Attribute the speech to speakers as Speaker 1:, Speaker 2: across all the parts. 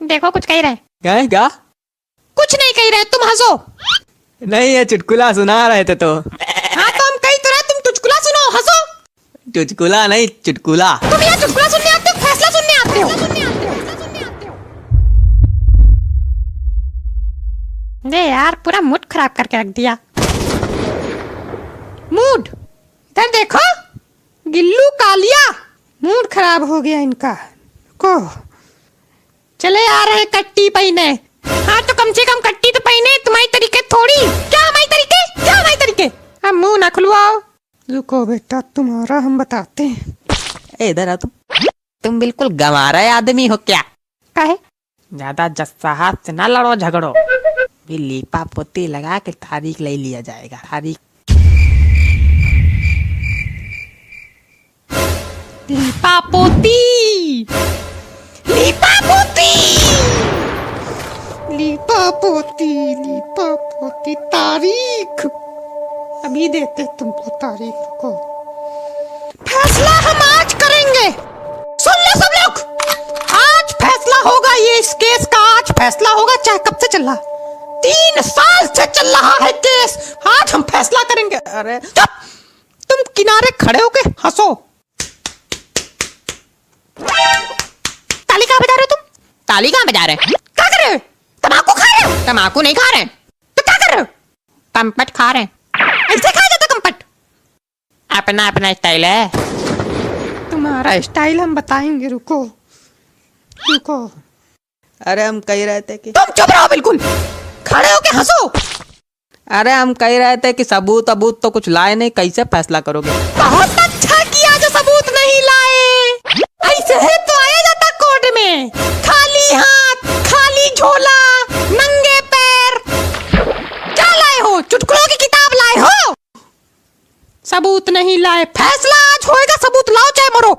Speaker 1: देखो कुछ कह रहे हैं।
Speaker 2: क्या?
Speaker 1: कुछ नहीं कह रहे, तुम हंसो।
Speaker 2: नहीं, ये चुटकुला सुना रहे थे तो।
Speaker 1: हाँ तो हम कही तो रहे, तुम चुटकुला सुनो, हंसो।
Speaker 2: चुटकुला नहीं, चुटकुला।
Speaker 1: तुम यहाँ चुटकुला सुनने आते हो, फैसला सुनने आते हो? दे यार, पूरा मूड खराब करके रख दिया। मूड इधर देखो, गिल्लू कालिया, मूड खराब हो गया इनका को। चले आ रहे कट्टी पहने। हाँ तो कम से कम कट्टी तो पहने, तुम्हारी तरीके थोड़ी। क्या हमारी तरीके, क्या हमारी तरीके? अब मुंह ना खुलवाओ। रुको बेटा, तुम्हारा हम बताते हैं।
Speaker 2: इधर आ तुम बिल्कुल गंवारा आदमी हो क्या?
Speaker 1: काहे?
Speaker 2: ज्यादा जस्सा हाथ से ना लड़ो झगड़ो, भी लीपा पोती लगा के तारीख ले लिया जाएगा। तारीख
Speaker 1: लीपा पोती, लीपा पोती, लीपा पोती, लीपा पोती। तारीख अभी देते तुमको, तारीख को। फैसला हम आज करेंगे, सुन लो सब लोग। आज फैसला होगा, ये इस केस का आज फैसला होगा, चाहे कब से चल रहा, 3 साल से चल रहा है केस। आज हम फैसला करेंगे। अरे चुप, तुम किनारे खड़े होके हंसो। ताली कहाँ बजा रहे हो तुम?
Speaker 2: ताली कहाँ बजा रहे हैं?
Speaker 1: क्या कर रहे हो? तम्बाकू खा रहे हो?
Speaker 2: तम्बाकू नहीं खा रहे हैं,
Speaker 1: तो क्या कर रहे हो?
Speaker 2: कंपट खा रहे हैं।
Speaker 1: ऐसे खाया जाता कंपट?
Speaker 2: अपना अपना स्टाइल है।
Speaker 1: तुम्हारा स्टाइल हम बताएंगे, रुको रुको।
Speaker 2: अरे हम कह रहे थे कि
Speaker 1: तुम चुप रहो, बिल्कुल खड़े होके हंसो।
Speaker 2: अरे हम कह रहे थे कि सबूत तो कुछ लाए नहीं, कैसे फैसला करोगे?
Speaker 1: बहुत अच्छा किया जो सबूत नहीं लाए। ऐसे है तो आया जाता कोर्ट में, खाली हाथ, खाली झोला, नंगे पैर। क्या लाए हो? चुटकुलों की किताब लाए हो? सबूत नहीं लाए, फैसला आज होएगा। सबूत लाओ चाहे मरो।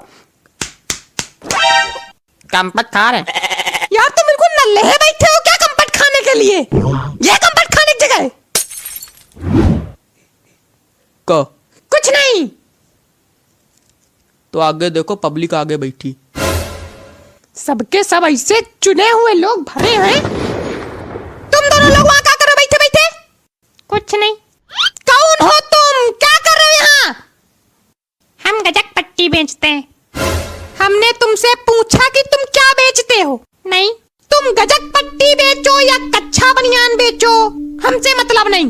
Speaker 2: कंपट खा रहे हैं।
Speaker 1: यार तुम बिल्कुल नल्ले है, बैठे हो क्या कंपट खाने के लिए? ये कंपट खाने की जगह है?
Speaker 2: को
Speaker 1: कुछ नहीं।
Speaker 2: तो आगे देखो, पब्लिक आगे बैठी।
Speaker 1: सबके सब ऐसे चुने हुए लोग भरे हैं। तुम दोनों लोग वहां क्या कर रहे हो बैठे बैठे? कुछ नहीं। कौन हो तुम? क्या कर रहे हो यहाँ? हम गजक पट्टी बेचते हैं। हमने तुमसे पूछा कि तुम क्या बेचते हो? नहीं। तुम गजक पट्टी बेचो या कच्छा बनियान बेचो, हमसे मतलब नहीं।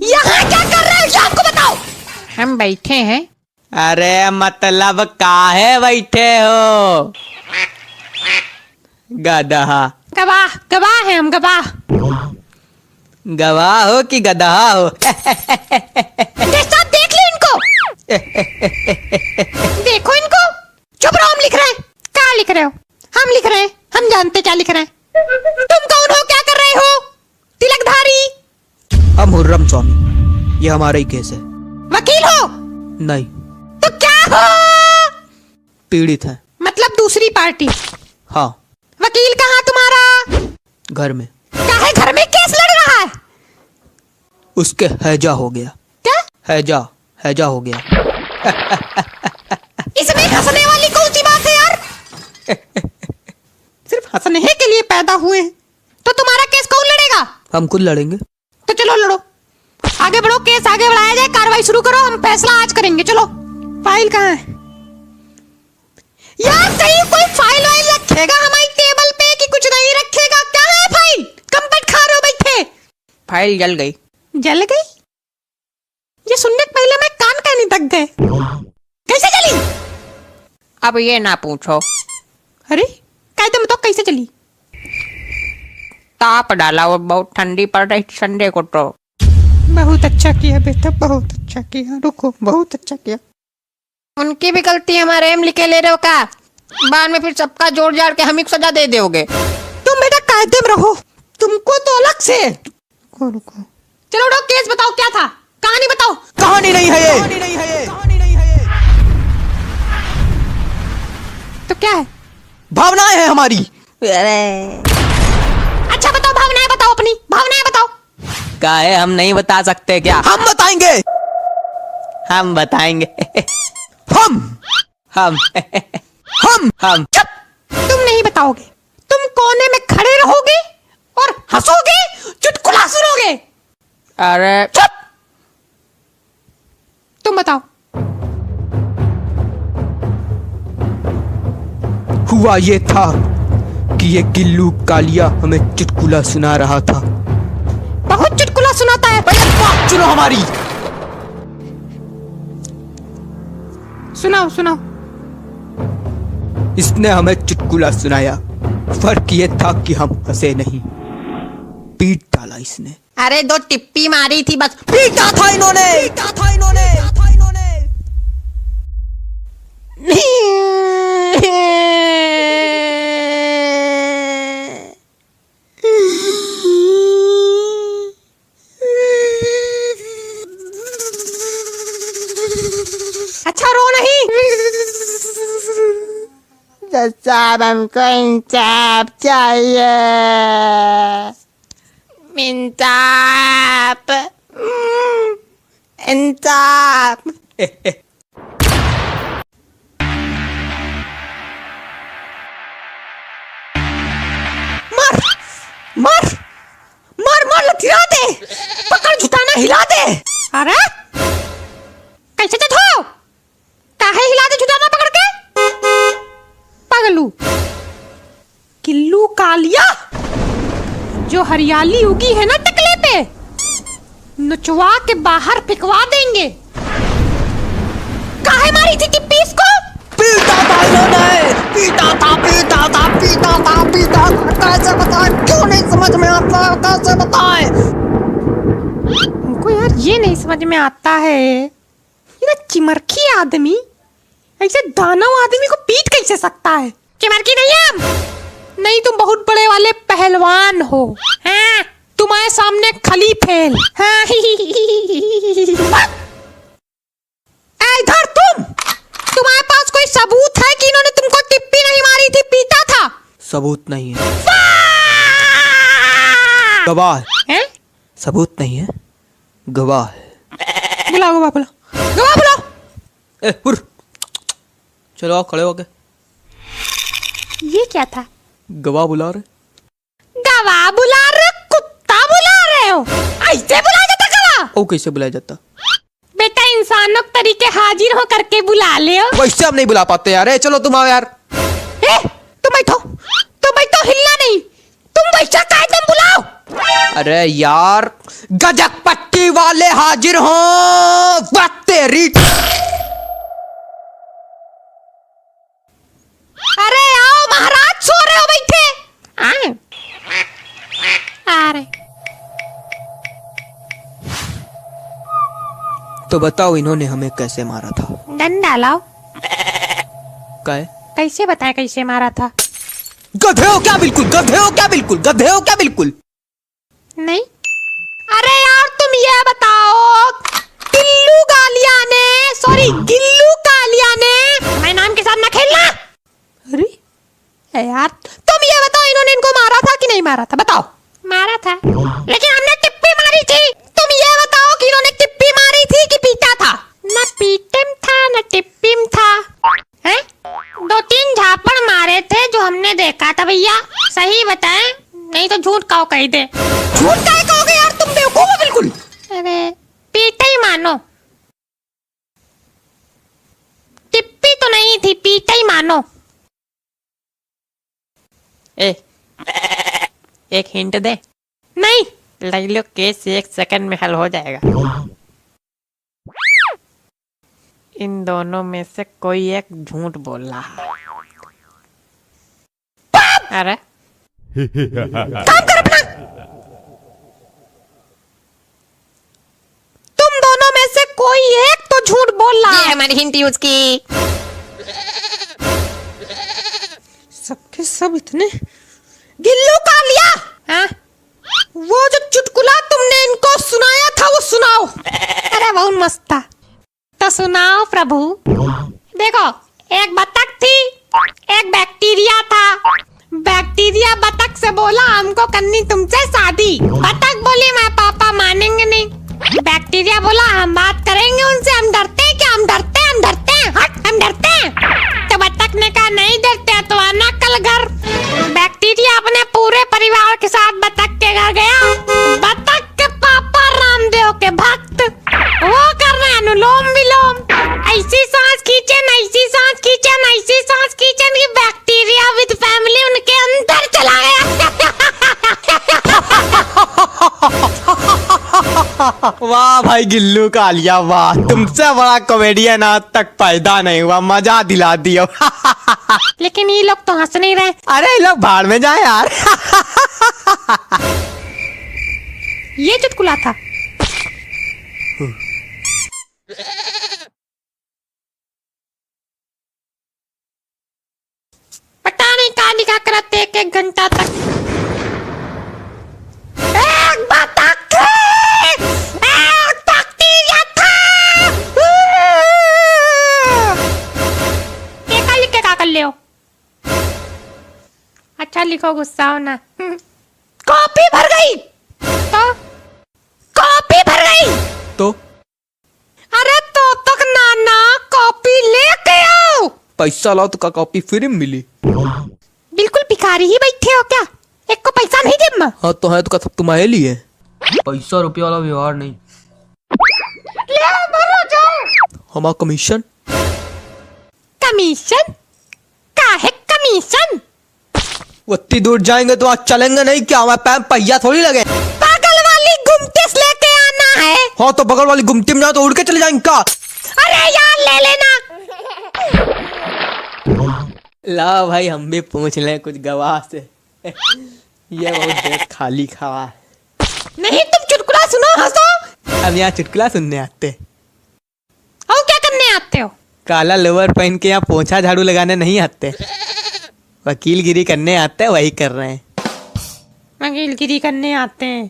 Speaker 1: यहाँ क्या कर रहे हो शाम को बताओ?
Speaker 2: हम बैठे हैं। अरे मतलब काहे बैठे हो? गधा।
Speaker 1: गवाह, गवाह है हम, गवाह।
Speaker 2: गवाह हो कि गधा हो?
Speaker 1: देख लो इनको। देखो इनको। चुप रहो, हम लिख रहे हैं। क्या लिख रहे हो? हम लिख रहे हैं, हम जानते क्या लिख रहे हैं। तुम कौन हो? क्या कर रहे हो? तिलकधारी।
Speaker 2: हम हुर्रम स्वामी, ये हमारा ही केस है।
Speaker 1: वकील हो?
Speaker 2: नहीं।
Speaker 1: तो क्या हो?
Speaker 2: पीड़ित है।
Speaker 1: मतलब दूसरी पार्टी?
Speaker 2: हाँ।
Speaker 1: वकील कहाँ तुम्हारा?
Speaker 2: घर में।
Speaker 1: काहे घर में केस लड़ रहा है?
Speaker 2: उसके हैजा हो गया।
Speaker 1: क्या?
Speaker 2: हैजा हो गया।
Speaker 1: इसमें हंसने वाली कौन सी बात है यार? सिर्फ हंसने के लिए पैदा हुए हैं। तो तुम्हारा केस कौन लड़ेगा?
Speaker 2: हम खुद लड़ेंगे।
Speaker 1: तो चलो लड़ो, आगे बढ़ो, केस आगे बढ़ाया जाए, कार्रवाई शुरू करो, हम फैसला आज करेंगे। चलो। फाइल कहाँ है? यार कहीं कोई फाइल वाइल रखेगा हमारी टेबल पे कि कुछ नहीं रखेगा? क्या है फाइल? कंपट खा रहे हो बैठे?
Speaker 2: फाइल जल गई।
Speaker 1: जल गई? ये सुनने के पहले मैं कान कहने तक गए। कैसे चली?
Speaker 2: अब ये ना पूछो।
Speaker 1: अरे कहते बताओ कैसे चली?
Speaker 2: ताप डाला और बहुत ठंडी पड़ रही संडे को। तो
Speaker 1: बहुत अच्छा किया बेटा, बहुत अच्छा किया। रुको, बहुत अच्छा किया।
Speaker 2: उनकी भी गलती, हमारे एम लिखे ले रहे हो का? बाद में फिर सबका जोड़ जाड़ के हम ही सजा दे दोगे।
Speaker 1: तुम बेटा कायदे में रहो, तुमको तो अलग से। रुको रुको, चलो उठो, केस बताओ क्या था? कहानी बताओ।
Speaker 2: कहानी नहीं है ये।
Speaker 1: तो क्या है?
Speaker 2: भावनाएं हैं हमारी।
Speaker 1: अच्छा बताओ, भावनाएं बताओ, अपनी भावनाएं बताओ।
Speaker 2: काहे हम नहीं बता सकते क्या?
Speaker 3: हम बताएंगे।
Speaker 2: हम बताएंगे।
Speaker 3: हम
Speaker 2: हम
Speaker 3: हम
Speaker 1: चुप। तुम नहीं बताओगे, तुम कोने में खड़े रहोगे और हंसोगे, चुटकुला सुनोगे।
Speaker 3: अरे
Speaker 1: चुप। तुम बताओ।
Speaker 3: हुआ ये था कि ये गिल्लू कालिया हमें चुटकुला सुना रहा था।
Speaker 1: बहुत चुटकुला सुनाता है।
Speaker 3: बात सुनो हमारी।
Speaker 1: सुनाओ सुनाओ।
Speaker 3: इसने हमें चुटकुला सुनाया, फर्क ये था कि हम हंसे नहीं, पीट डाला इसने।
Speaker 1: अरे 2 टिप्पी मारी थी बस।
Speaker 3: पीटा था इन्होंने।
Speaker 1: अच्छा रो नहीं।
Speaker 2: साहब हमको इंसाफ चाहिए।
Speaker 1: इंसाफ, इंसाफ। मार मार मार मार, लथिरा दे, पकड़, झुटाना, हिला दे। अरे कैसे थे हो? काहे हिला दे झुटाना पकड़ के? पगलू किल्लू कालिया, जो हरियाली उगी है ना टकले पे, नचवा के बाहर फेंकवा देंगे। काहे मारी थी टिप्पी इसको?
Speaker 3: पीटा था इन्होंने। पीटा था। कैसे बताए, क्यों नहीं समझ में आता, कैसे बताए।
Speaker 1: हमको यार ये नहीं समझ में आता है, ये ना चिमरखी आदमी ऐसे दानव आदमी को पीट कैसे सकता है? चिमरखी नहीं है हम। नहीं, तुम बहुत बड़े वाले पहलवान हो। हाँ, तुम्हारे सामने खली फेल। हाँ। इधर तुम्हारे पास कोई सबूत है कि इन्होंने तुमको टिप्पी नहीं मारी थी, पीटा था?
Speaker 3: सबूत नहीं है, गवाह है। सबूत नहीं है, गवाह है।
Speaker 1: बुलाओ गवाह, बुलाओ गवाह, बुलाओ।
Speaker 3: उर, चलो आओ, खड़े हो गए।
Speaker 1: ये क्या था?
Speaker 3: गवाह बुला रहे।
Speaker 1: गवाह बुला रहे? कुत्ता बुला रहे हो? ऐसे बुलाया जाता गवाह?
Speaker 3: ओ कैसे बुलाया जाता?
Speaker 1: बेटा इंसानों के तरीके हाजिर हो करके बुला ले हो।
Speaker 3: वैसे हम नहीं बुला पाते यार। चलो तुम आओ यार।
Speaker 1: तुम बैठो, हिलना नहीं। तुम वैसा काहे तुम बुलाओ।
Speaker 3: अरे यार, गजक पट्टी वाले हाजिर हो। बात तेरी।
Speaker 1: अरे आओ महाराज, सो रहे हो, बैठे। अरे
Speaker 3: तो बताओ इन्होंने हमें कैसे मारा था?
Speaker 1: डंडा लाओ।
Speaker 3: काय?
Speaker 1: कैसे बताए कैसे मारा था?
Speaker 3: गधे हो क्या बिल्कुल? गधे हो क्या बिल्कुल? गधे हो क्या बिल्कुल?
Speaker 1: नहीं। अरे यार तुम ये बताओ, गिल्लू कालिया ने, मैं नाम के साथ ना खेलना। अरे यार तुम ये बताओ, इन्होंने इनको मारा था कि नहीं मारा था? बताओ। मारा था, लेकिन हमने टिप्पी मारी थी। तुम ये बताओ कि इन्होंने टिप्पी मारी थी कि पीटा था? ना पीटम था ना टिप्पीम था। हैं? 2-3 झापड़ मारे थे जो हमने देखा था भैया। सही बताएं, नहीं तो झूठ काओ कह दे। झूठ काहे कहोगे यार, तुम बेवकूफ हो बिल्कुल। अरे पीटा ही मानो, टिप्पी तो नहीं थी, पीटा ही मानो।
Speaker 2: एक हिंट दे।
Speaker 1: नहीं।
Speaker 2: ले लो, केस 1 सेकंड में हल हो जाएगा। इन दोनों में से कोई एक झूठ बोल रहा है। अरे
Speaker 1: काम कर अपना। तुम दोनों में से कोई एक तो झूठ बोल रहा है। हमारी हिंट यूज की। सबके सब इतने गिल्लू कालिया। हाँ? वो जो चुटकुला तुमने इनको सुनाया था वो सुनाओ। अरे बहुत मस्त था, तो सुनाओ प्रभु। देखो, एक बतख थी, एक बैक्टीरिया था। बैक्टीरिया बतख से बोला हमको करनी तुमसे शादी। बतख बोली मैं पापा मानेंगे नहीं। बैक्टीरिया बोला हम बात करेंगे उनसे, हम डरते हैं क्या? हम डरते हैं, हट, हम डरते हैं। तो बतख ने कहा नहीं
Speaker 3: वाह भाई गिल्लू कालिया, वाह तुमसे बड़ा कॉमेडियन आज तक पैदा नहीं हुआ, मजा दिला दियो।
Speaker 1: लेकिन ये लोग तो हंस नहीं रहे।
Speaker 3: अरे ये लोग भाड़ में जाए यार।
Speaker 1: ये चुटकुला था। पता नहीं कहाँ लिखा करते एक घंटा तक। एक बैक्टीरिया था। क्या लिख के क्या कर ले हो? अच्छा लिखो, गुस्सा हो ना। कॉपी भर गई तो कॉपी भर गई
Speaker 3: तो
Speaker 1: अरे तो तक नाना कॉपी लेके आओ।
Speaker 3: पैसा लाओ तो का कॉपी फ्री में मिली।
Speaker 1: बिल्कुल भिखारी ही बैठे हो क्या? एक को पैसा नहीं जेब में?
Speaker 3: हाँ तो है तो का सब तुम्हारे लिए। पैसा रुपया वाला व्यवहार नहीं।
Speaker 1: ले भरो जाओ।
Speaker 3: हमारा कमीशन।
Speaker 1: कमीशन? काहे कमीशन?
Speaker 3: उतनी दूर जाएंगे तो आज चलेंगे नहीं क्या? हमारे पैर पहिया थोड़ी लगे।
Speaker 1: बगल वाली गुमटी से लेके आना है।
Speaker 3: हाँ तो बगल वाली गुमटी में जाओ तो उड़ के चले जाएंगे का?
Speaker 1: अरे यार ले लेना।
Speaker 3: ला भाई हम भी पूछ लें कुछ गवाह से। ये बहुत देर खाली खवा है।
Speaker 1: नहीं तुम चुटकुला सुनो, हंसो।
Speaker 3: हम यहाँ चुटकुला सुनने आते।
Speaker 1: और क्या करने आते हो?
Speaker 3: काला लोअर पहन के यहाँ पोछा झाड़ू लगाने नहीं आते, वकीलगिरी करने आते हैं, वही कर रहे हैं।
Speaker 1: वकीलगिरी करने आते हैं।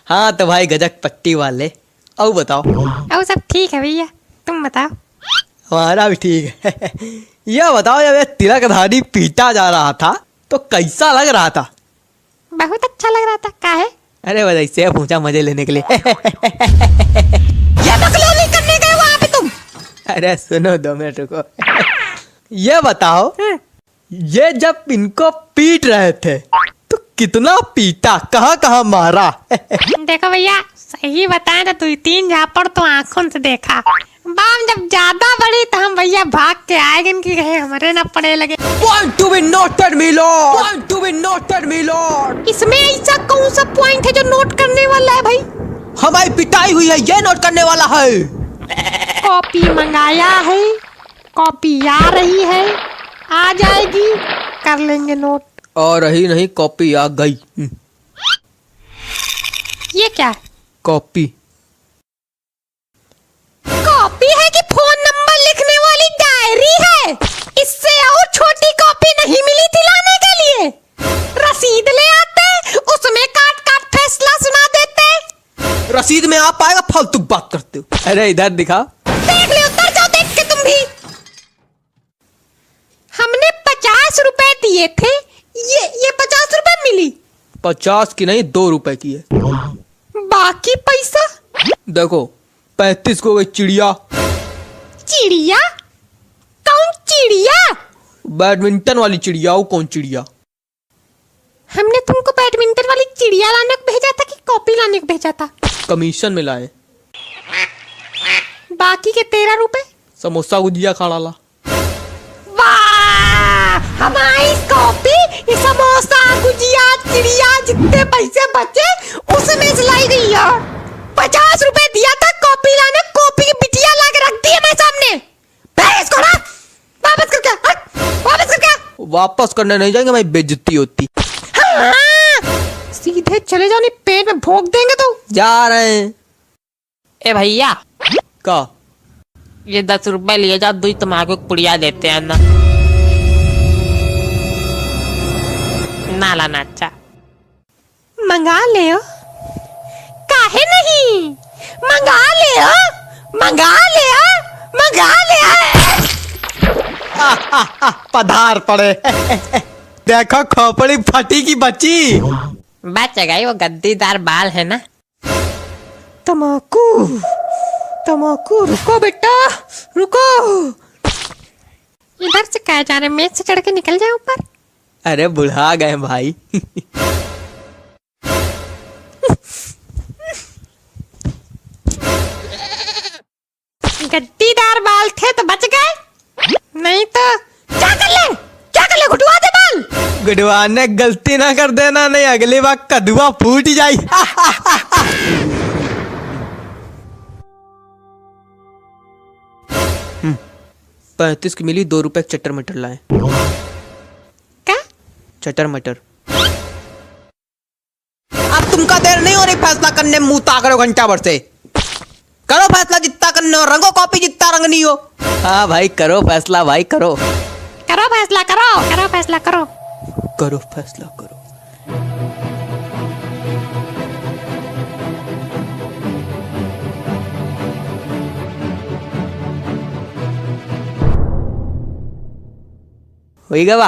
Speaker 3: हाँ तो भाई गजक पट्टी वाले। और बताओ।
Speaker 1: और सब ठीक है भैया, तुम बताओ।
Speaker 3: हमारा भी ठीक है। यह बताओ जब ये तिलकधारी पीटा जा रहा था तो कैसा लग रहा था?
Speaker 1: बहुत अच्छा लग रहा था। काहे?
Speaker 3: अरे बस ऐसे पूछा मजे लेने के लिए।
Speaker 1: ये बकलोली करने गए वहाँ पे तुम?
Speaker 3: अरे सुनो 2 मिनट रुको। ये बताओ ये जब इनको पीट रहे थे तो कितना पीटा, कहाँ कहाँ मारा?
Speaker 1: देखो भैया सही बताएं तो 2-3 झापड़ तो आंखों से देखा। बाम जब ज्यादा बड़ी तो हम भैया भाग के आएंगे इनकी कहे हमारे ना पड़े लगे।
Speaker 3: Point to be noted, my lord. Point to be noted, my lord.
Speaker 1: इसमें ऐसा कौन सा पॉइंट है जो नोट करने वाला है भाई?
Speaker 3: हमारी पिटाई हुई है ये नोट करने वाला है।
Speaker 1: कॉपी मंगाया है, कॉपी आ रही है, आ जाएगी, कर लेंगे नोट।
Speaker 3: और रही नहीं कॉपी आ गई।
Speaker 1: ये क्या है?
Speaker 3: कॉपी।
Speaker 1: कॉपी है कि फोन नंबर लिखने वाली डायरी है? इससे और छोटी कॉपी नहीं मिली थी लाने के लिए? रसीद ले आते, उसमें काट काट फैसला सुना देते।
Speaker 3: रसीद में आ पाएगा, फालतू बात करते हो। अरे इधर दिखा।
Speaker 1: देख ले, उतर जाओ देख के तुम भी। हमने 50 रुपए दिए थे, ये 50 रुपए मिली।
Speaker 3: 50 की नहीं 2 रुपए की है।
Speaker 1: बाकी पैसा?
Speaker 3: देखो 35 को गई चिड़िया।
Speaker 1: चिड़िया? कौन चिड़िया?
Speaker 3: बैडमिंटन वाली चिड़िया। वो कौन चिड़िया?
Speaker 1: हमने तुमको बैडमिंटन वाली चिड़िया लाने को भेजा था कि कॉपी लाने को भेजा था?
Speaker 3: कमीशन में लाए।
Speaker 1: बाकी के 13 रुपए?
Speaker 3: समोसा गुजिया खा ला।
Speaker 1: वाह, हमारी कॉपी, ये समोसा गुजिया चिड़िया जितने पैसे बचे उसमें से लाई गई है। 50 रुपए दिया था कॉपी लाने, कॉपी की बिटिया ला के रख दी है मेरे सामने। इसको ना वापस करके हट, वापस करके।
Speaker 3: वापस करने नहीं जाएंगे, मैं बेइज्जती होती।
Speaker 1: हाँ, सीधे चले जाओ, नहीं पेट में भोंक देंगे तो।
Speaker 3: जा रहे हैं।
Speaker 2: ए भैया
Speaker 3: का
Speaker 2: ये 10 रुपए लिए जाओ, 2 तुम्हारे को पुड़िया देते हैं ना। ना लाना अच्छा।
Speaker 1: मंगा ले। काहे नहीं? मंगा ले, मंगा ले, मंगा ले।
Speaker 3: पधार पड़े। देखो खोपड़ी फटी की बची।
Speaker 2: बच गई, वो गद्दीदार बाल है ना।
Speaker 1: तमाकू, तमाकू। रुको बेटा, रुको। इधर से क्या जा रहे? मेज से चढ़ के निकल जाए ऊपर।
Speaker 3: अरे बुढ़ा गए भाई।
Speaker 1: गद्दीदार बाल थे तो बच गए, नहीं तो क्या कर ले? क्या कर ले? घुटवा दे बाल।
Speaker 3: गुडवाने गलती ना कर देना, नहीं अगली बार कदुआ फूट जाए। 35 की मिली, 2 रुपए चटर मटर लाए।
Speaker 1: क्या?
Speaker 3: चटर मटर। अब तुमका देर नहीं हो रही फैसला करने में, मुंह ताक रहे हो घंटा भर से। करो फैसला जितना करने हो, रंगो कॉपी जितना रंग नहीं हो। हाँ भाई करो फैसला, भाई करो।
Speaker 1: करो फैसला करो, करो फैसला करो।
Speaker 3: करो फैसला करो। होई गवा।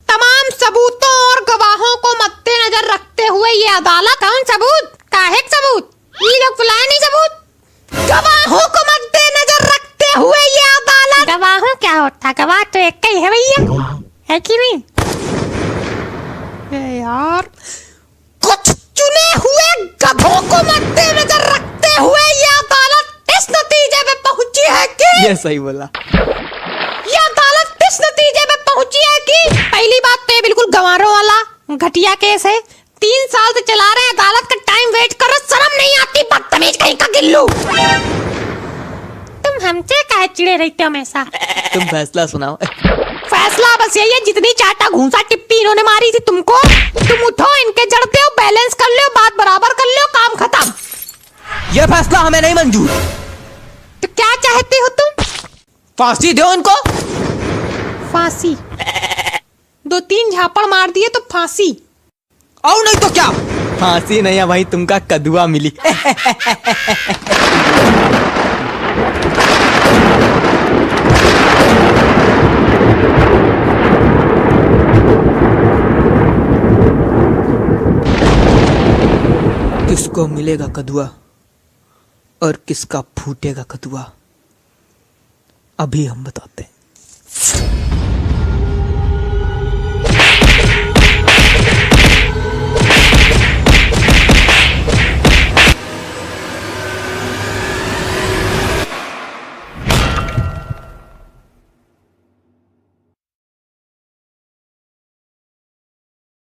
Speaker 1: तमाम सबूतों और गवाहों को मद्देनजर रखते हुए ये अदालत। कौन सबूत? काहे सबूत? ये लोग बुलाए नहीं सबूत। गवाहों को मद्देनजर रखते हुए ये अदालत। गवाहों क्या होता? गवाह तो एक ही है भैया, है कि नहीं? यार, कुछ चुने हुए गधों को मद्देनजर रखते हुए ये अदालत इस नतीजे पे पहुंची है कि
Speaker 3: ये सही बोला।
Speaker 1: ये अदालत इस नतीजे पे पहुंची है कि पहली बात तो ये बिल्कुल गंवारों वाला घटिया केस है। 3 साल से चला रहे हैं, अदालत का टाइम वेट करो, शर्म नहीं आती? बदतमीज कहीं का गिल्लू। तुम हमसे काहे चिड़े रहते हो हमेशा?
Speaker 3: तुम फैसला सुनाओ।
Speaker 1: फैसला बस यही है, जितनी चाटा घूंसा टिप्पी इन्होंने मारी थी तुमको, तुम उठो, इनके जड़ते हो, बैलेंस कर लो, बात बराबर कर लो, काम खत्म।
Speaker 3: ये फैसला हमें नहीं मंजूर।
Speaker 1: तो क्या चाहते हो तुम?
Speaker 3: फांसी दो इनको।
Speaker 1: फांसी? 2-3 झापड़ मार दिए तो फांसी?
Speaker 3: और नहीं तो क्या? फांसी नहीं है भाई, तुमका कदुआ मिली। किसको मिलेगा कदुआ और किसका फूटेगा कदुआ, अभी हम बताते हैं।